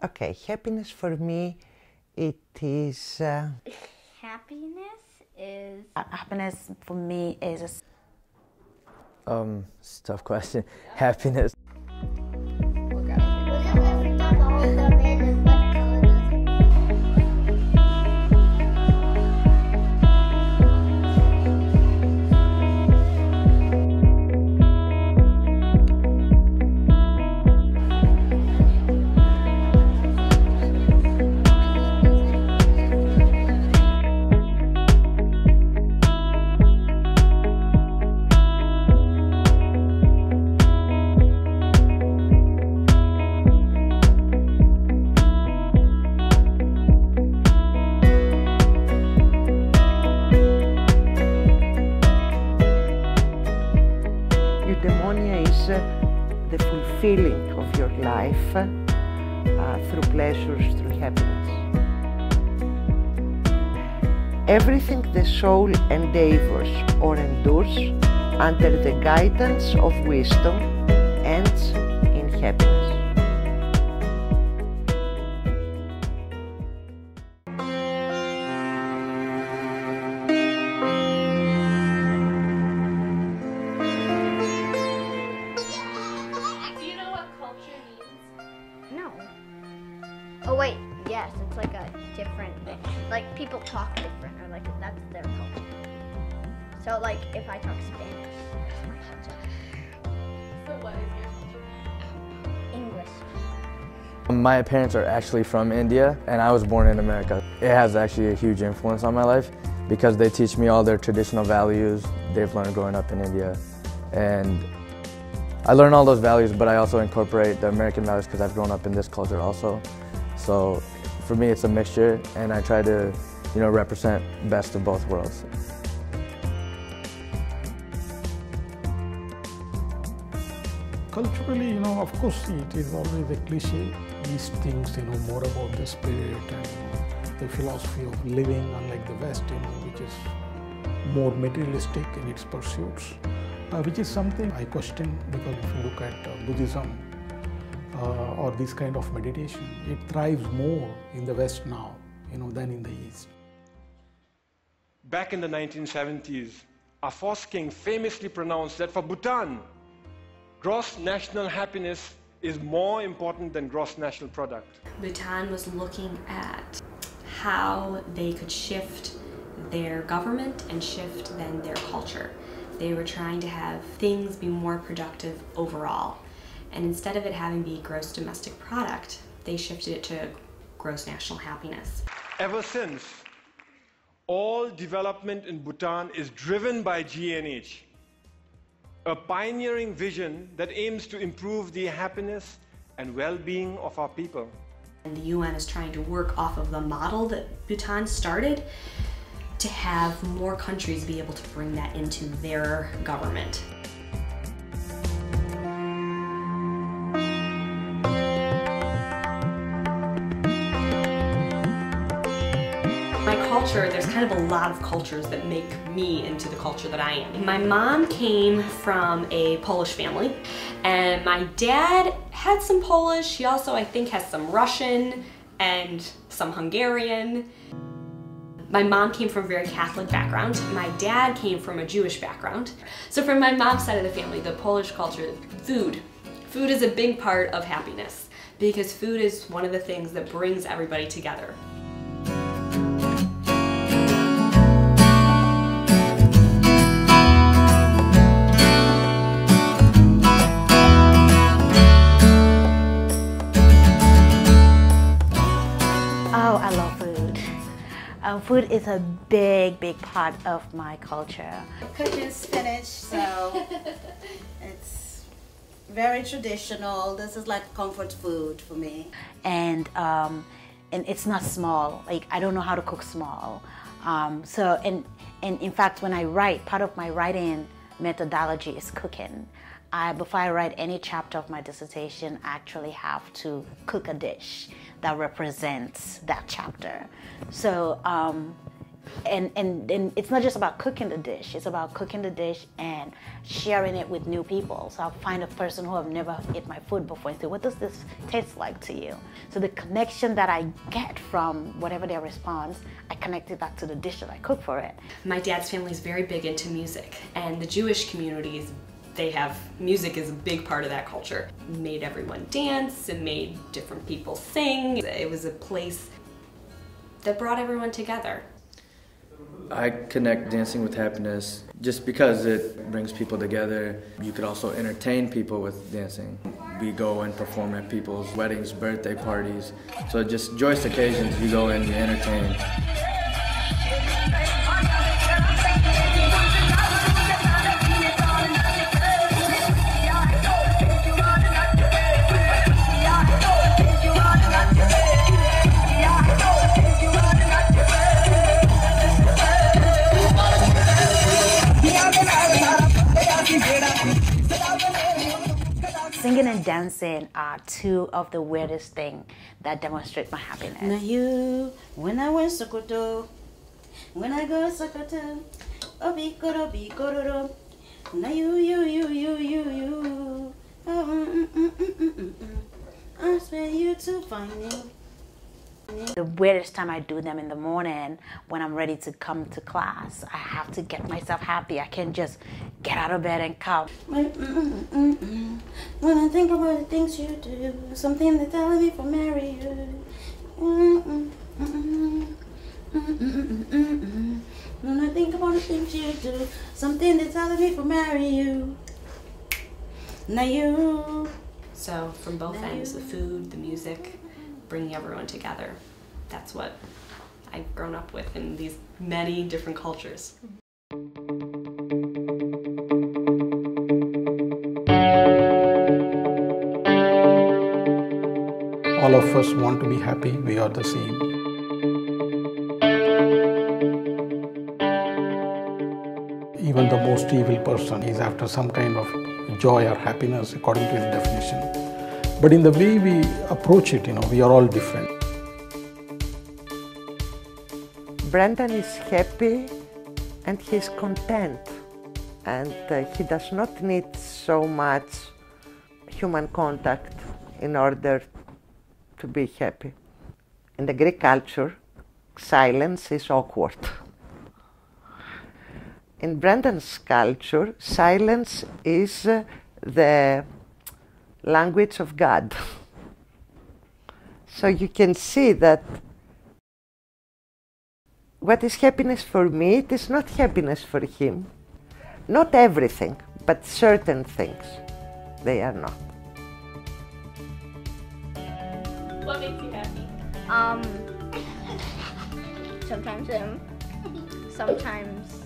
Okay, happiness for me, it is... Happiness is... Happiness for me is It's a tough question. Happiness. Eudaimonia is the fulfilling of your life through pleasures, through happiness. Everything the soul endeavors or endures under the guidance of wisdom ends in happiness. No. Oh wait, yes, it's like a different thing. Like people talk different, or like that's their culture. So like if I talk Spanish, that's my culture. So what is your culture? English. My parents are actually from India, and I was born in America. It has actually a huge influence on my life because they teach me all their traditional values they've learned growing up in India. And I learn all those values, but I also incorporate the American values because I've grown up in this culture also. So for me, it's a mixture, and I try to, represent best of both worlds. Culturally, of course, it is always a cliche. These things, more about the spirit and the philosophy of living, unlike the West, which is more materialistic in its pursuits. Which is something I question, because if you look at Buddhism or this kind of meditation, it thrives more in the West now, than in the East. Back in the 1970s, our first king famously pronounced that for Bhutan, gross national happiness is more important than gross national product. Bhutan was looking at how they could shift their government and shift then their culture. They were trying to have things be more productive overall. And instead of it having be gross domestic product, they shifted it to gross national happiness. Ever since, all development in Bhutan is driven by GNH, a pioneering vision that aims to improve the happiness and well-being of our people. And the UN is trying to work off of the model that Bhutan started to have more countries be able to bring that into their government. My culture, there's kind of a lot of cultures that make me into the culture that I am. My mom came from a Polish family, and my dad had some Polish. He also, I think, has some Russian and some Hungarian. My mom came from a very Catholic background. My dad came from a Jewish background. So from my mom's side of the family, the Polish culture, food. Food is a big part of happiness because food is one of the things that brings everybody together. Oh, I love food. Food is a big part of my culture. Cooking's finished, so it's very traditional. This is like comfort food for me. And it's not small. Like, I don't know how to cook small. And in fact, when I write, part of my writing methodology is cooking. Before I write any chapter of my dissertation, I actually have to cook a dish that represents that chapter. So And it's not just about cooking the dish, it's about cooking the dish and sharing it with new people. So I'll find a person who have never eaten my food before and say, what does this taste like to you? So the connection that I get from whatever their response, I connect it back to the dish that I cook for it. My dad's family is very big into music, and the Jewish communities, they have music is a big part of that culture. It made everyone dance, it made different people sing. It was a place that brought everyone together. I connect dancing with happiness just because it brings people together. You could also entertain people with dancing. We go and perform at people's weddings, birthday parties. So just joyous occasions, you go and you entertain. Singing and dancing are two of the weirdest things that demonstrate my happiness. Now you, when I went Sokoto, when I go Sokoto, Obikoro, now you, I swear you too fine. The weirdest time I do them in the morning when I'm ready to come to class. I have to get myself happy. I can't just get out of bed and come. When I think about the things you do, something that's telling me for marry you. When I think about the things you do, something that's telling me for marry you. Now you. So from both ends, the food, the music, bringing everyone together. That's what I've grown up with in these many different cultures. All of us want to be happy, we are the same. Even the most evil person is after some kind of joy or happiness according to his definition. But in the way we approach it, we are all different. Brendan is happy and he's content, and he does not need so much human contact in order to be happy. In the Greek culture, silence is awkward. In Brendan's culture, silence is the language of God. So you can see that what is happiness for me, it is not happiness for him. Not everything, but certain things, they are not. What makes you happy? Sometimes him. Sometimes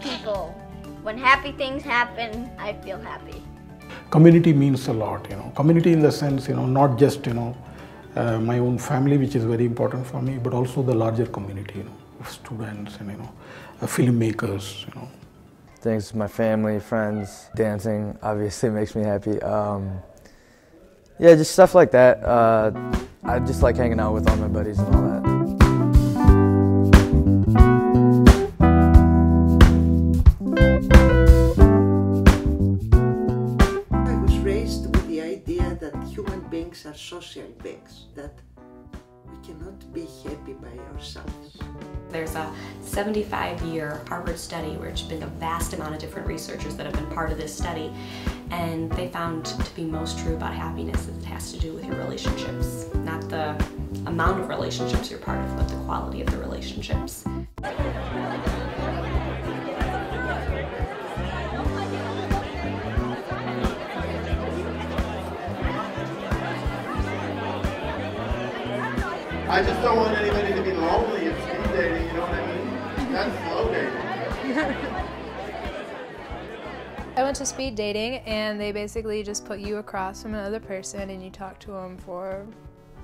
people. When happy things happen, I feel happy. Community means a lot, Community in the sense, not just, my own family, which is very important for me, but also the larger community, of students and, filmmakers, Thanks to my family, friends, dancing obviously makes me happy. Yeah, just stuff like that. I just like hanging out with all my buddies and all that. I was raised with the idea that human beings are social beings, that we cannot be happy by ourselves. There's a 75-year Harvard study where it's been a vast amount of different researchers that have been part of this study, and they found to be most true about happiness that it has to do with your relationships, not the amount of relationships you're part of, but the quality of the relationships. I just don't want anybody to be lonely and speed dating, you know what I mean? That's slow dating. I went to speed dating, and they basically just put you across from another person and you talk to them for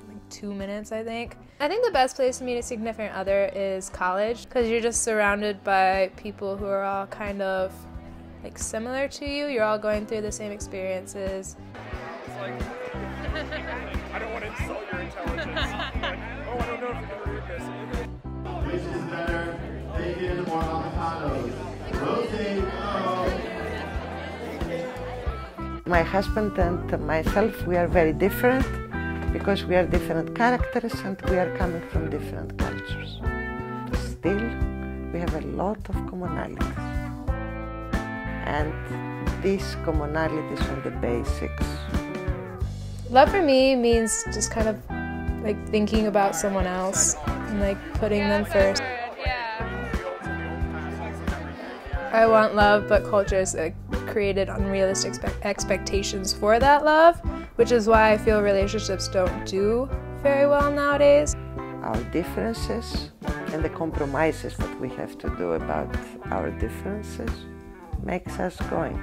like 2 minutes, I think. I think the best place to meet a significant other is college, because you're just surrounded by people who are all kind of like similar to you. You're all going through the same experiences. like, I don't want to insult your intelligence. Like, oh, I don't know if you're going to read this. Which is better, bacon or avocados? Rotate, My husband and myself, we are very different because we are different characters and we are coming from different cultures. Still, we have a lot of commonalities. And these commonalities on the basics. Love for me means just kind of like thinking about someone else and like putting them first. I want love, but cultures created unrealistic expectations for that love, which is why I feel relationships don't do very well nowadays. Our differences and the compromises that we have to do about our differences makes us going.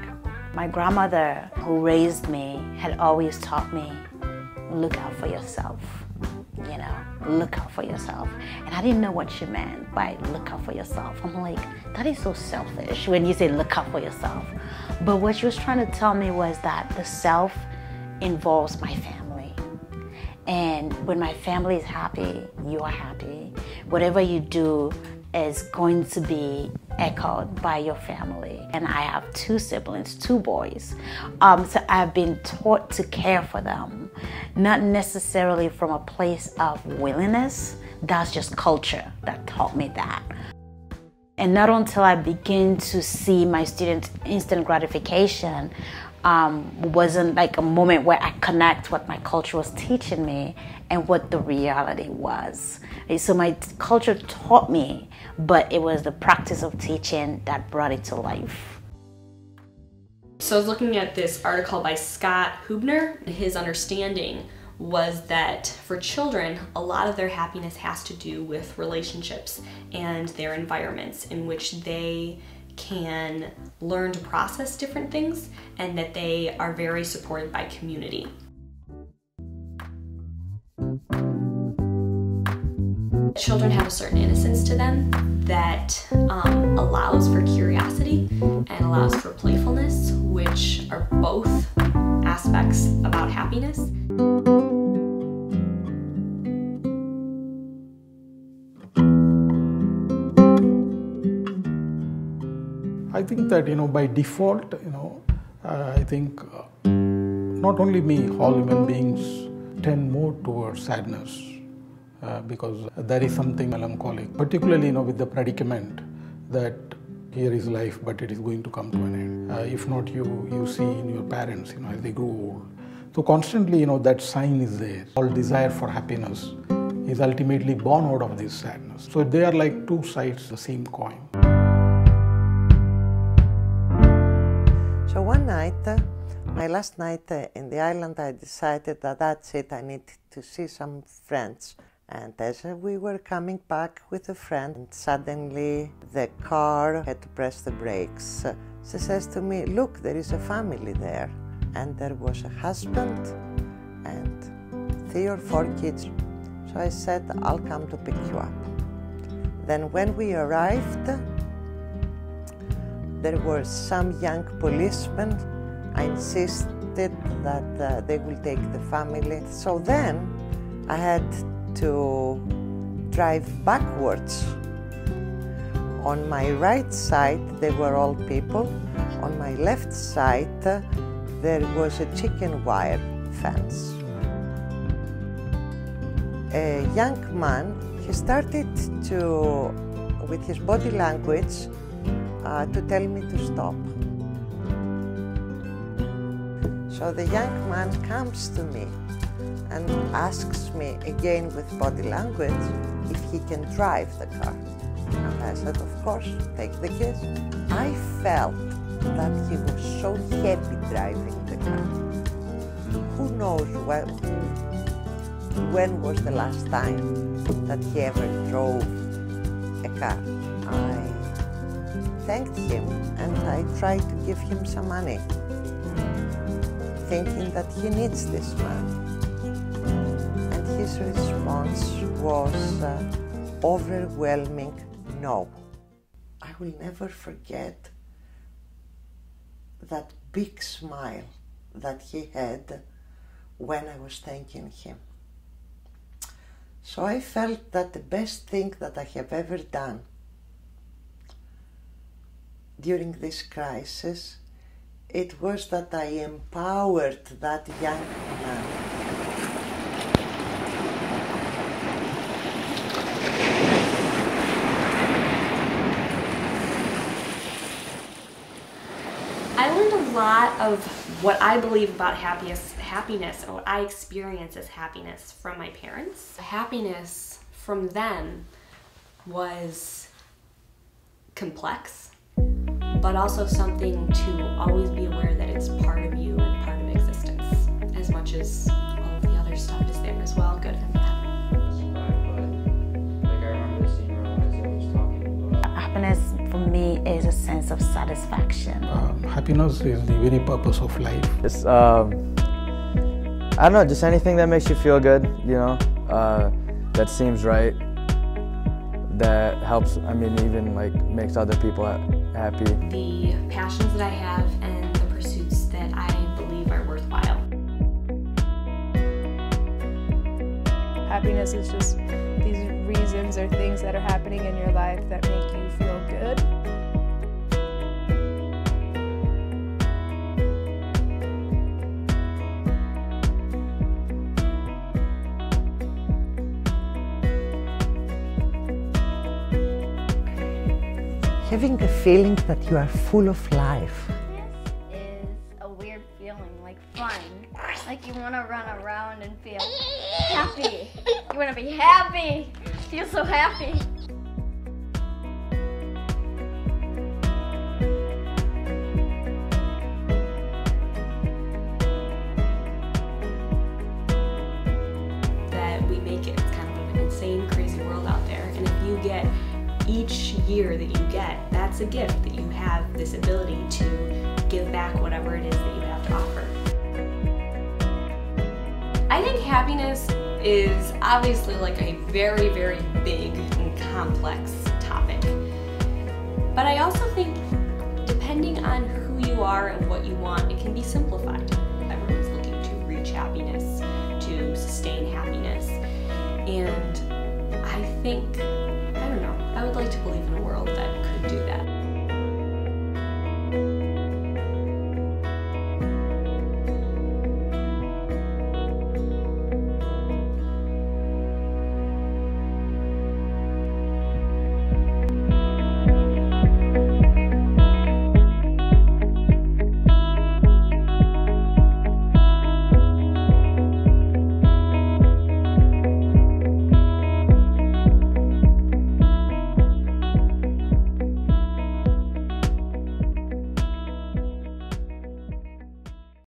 My grandmother, who raised me, had always taught me, look out for yourself. You know, look out for yourself. And I didn't know what she meant by look out for yourself. I'm like, that is so selfish when you say look out for yourself. But what she was trying to tell me was that the self involves my family. And when my family is happy, you are happy. Whatever you do is going to be echoed by your family. And I have 2 siblings, 2 boys. So I've been taught to care for them, not necessarily from a place of willingness. That's just culture that taught me that. And not until I begin to see my students' instant gratification wasn't like a moment where I connect what my culture was teaching me and what the reality was. So my culture taught me, but it was the practice of teaching that brought it to life. So I was looking at this article by Scott Hubner. His understanding was that for children, a lot of their happiness has to do with relationships and their environments in which they can learn to process different things, and that they are very supported by community. Children have a certain innocence to them that allows for curiosity and allows for playfulness, which are both aspects about happiness. I think that, by default, I think not only me, all human beings tend more towards sadness because there is something melancholic, particularly, with the predicament that here is life, but it is going to come to an end. If not you see in your parents, as they grow old. So constantly, that sign is there. All desire for happiness is ultimately born out of this sadness. So they are like 2 sides of the same coin. So one night, my last night in the island, I decided that that's it, I need to see some friends. And as we were coming back with a friend, suddenly the car had to press the brakes. She says to me, look, there is a family there. And there was a husband and 3 or 4 kids. So I said, I'll come to pick you up. Then when we arrived, there were some young policemen. I insisted that they will take the family. So then I had to drive backwards. On my right side, they were all people. On my left side, there was a chicken wire fence. A young man, he started to, with his body language, to tell me to stop. So the young man comes to me and asks me again with body language if he can drive the car. And I said, of course, take the keys. I felt that he was so happy driving the car. Who knows when was the last time that he ever drove a car. I thanked him and I tried to give him some money, thinking that he needs this money. And his response was overwhelming no. I will never forget that big smile that he had when I was thanking him. So I felt that the best thing that I have ever done during this crisis, it was that I empowered that young man. I learned a lot of what I believe about happiness and what I experience as happiness from my parents. Happiness from them was complex, but also something to always be aware that it's part of you and part of existence, as much as all of the other stuff is there as well, good and bad. Happiness for me is a sense of satisfaction. Happiness is the very purpose of life. It's, I don't know, just anything that makes you feel good, you know, that seems right, that helps, I mean, even like makes other people happy. The passions that I have and the pursuits that I believe are worthwhile. Happiness is just these reasons or things that are happening in your life that make you feel good. Having the feeling that you are full of life. This is a weird feeling, like fun. Like you want to run around and feel happy. You want to be happy. Feel so happy. That we make it. It's kind of an insane, crazy world out there. And if you get each year that you get, that's a gift that you have this ability to give back whatever it is that you have to offer. I think happiness is obviously like a very, very big and complex topic. But I also think depending on who you are and what you want, it can be simplified. Everyone's looking to reach happiness, to sustain happiness. And I think, I don't know, I would like to believe in a world that